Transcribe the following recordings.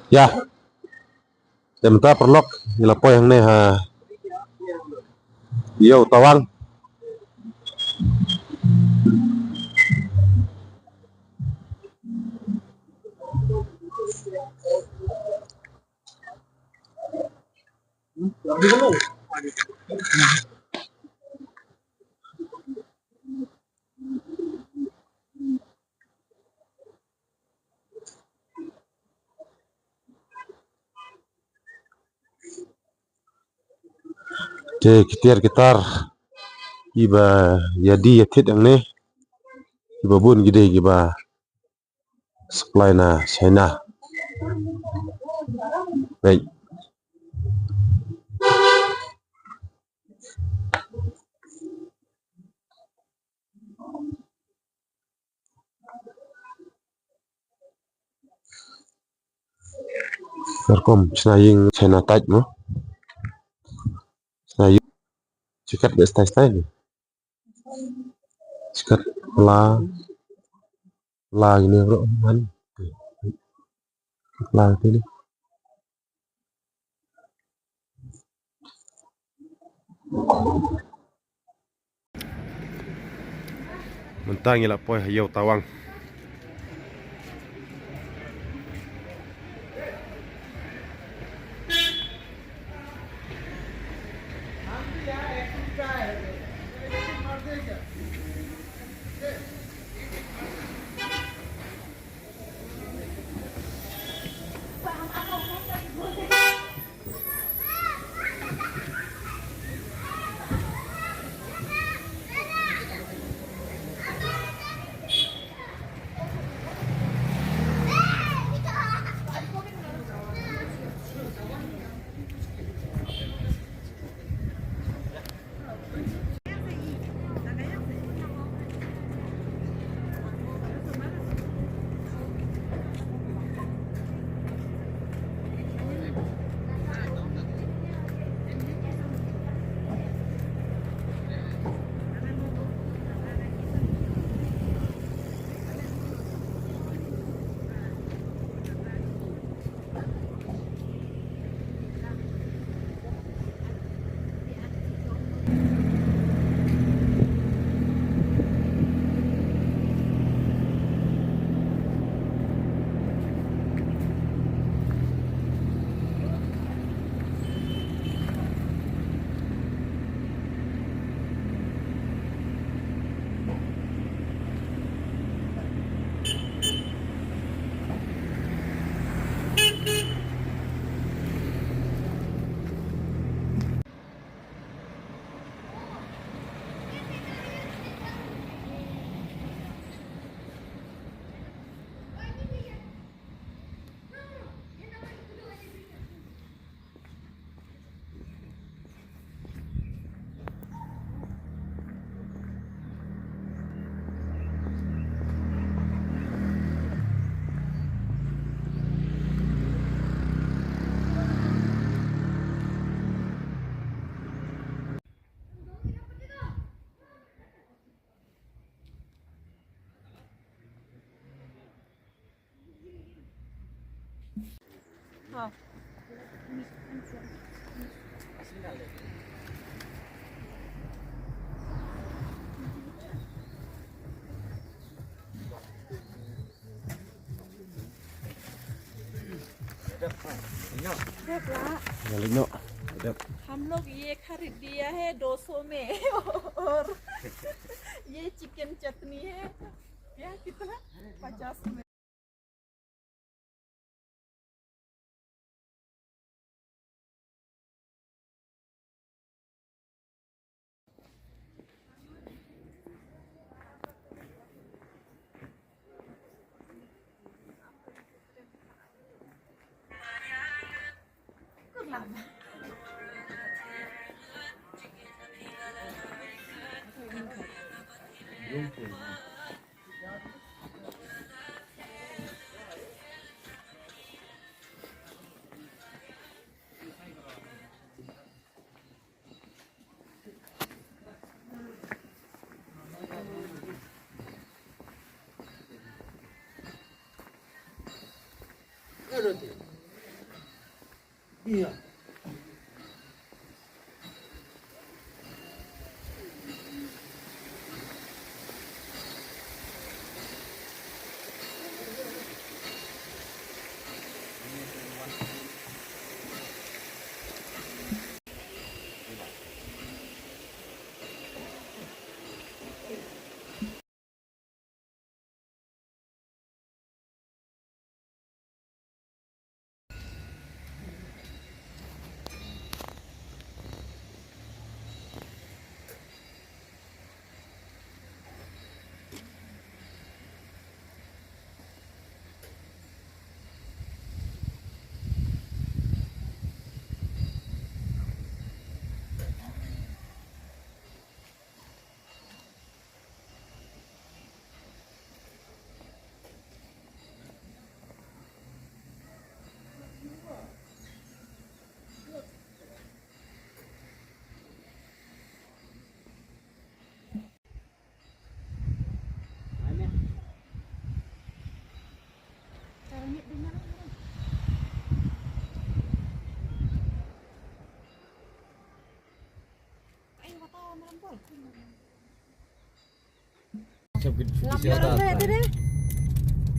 Ya, sementara perlok ilapo yang nih ha iyo tawang. Oke, kitar iba jadi yatit yang nih iba bun gede iba supply na China. Baik. Terkom senaying China type no. Senaying sikat be style sikat la ini bro man la ini mentang ila poy hayo tawang. Ngalino. हम लोग ये खरीद दिया है 200 में और ये चिकन चटनी है क्या कितना 50 में। Iya.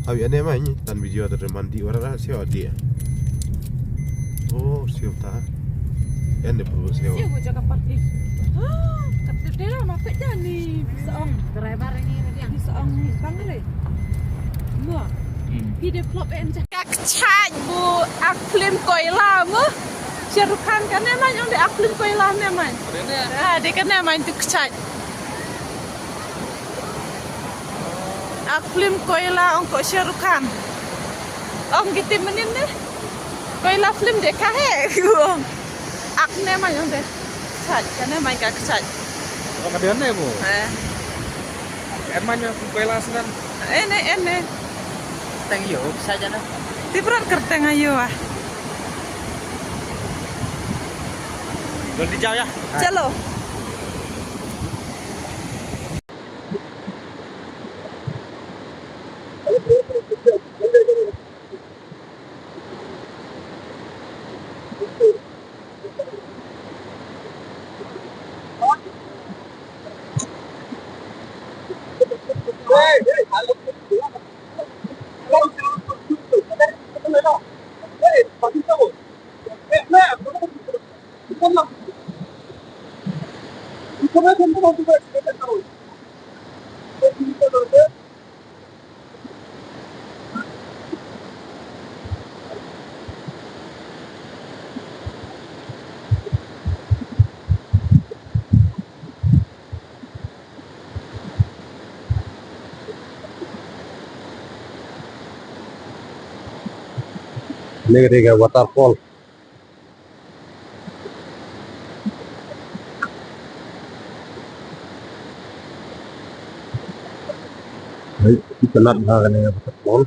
Abi ane mah ini tan video ada mandi orang siapa dia? Oh siapa? Ane perlu siapa? Siapa gue cakap parti? Kata dia lah mapet dah ni. Bisa ong. Driver ini dia. Bisa ong ni. Bangale. Mua. He develop and jak chat bu aklim koila mu. Syarukan kan memang yang di aklim koila memang. Dia kan memang tu chat. Aklim koila ongko syarukan. Ong gitu menin deh. Koila film deh kahe. Ak memang yang deh. Chat kan memang kak chat. Oh, kadean ya, Bu? Emangnya kuela senan. Ene. Teng yo saja dah. Tibran kerteng ayo ah. Belum dijauh ya? Chalo. Ini waterfall. Baik, kita lihat waterfall.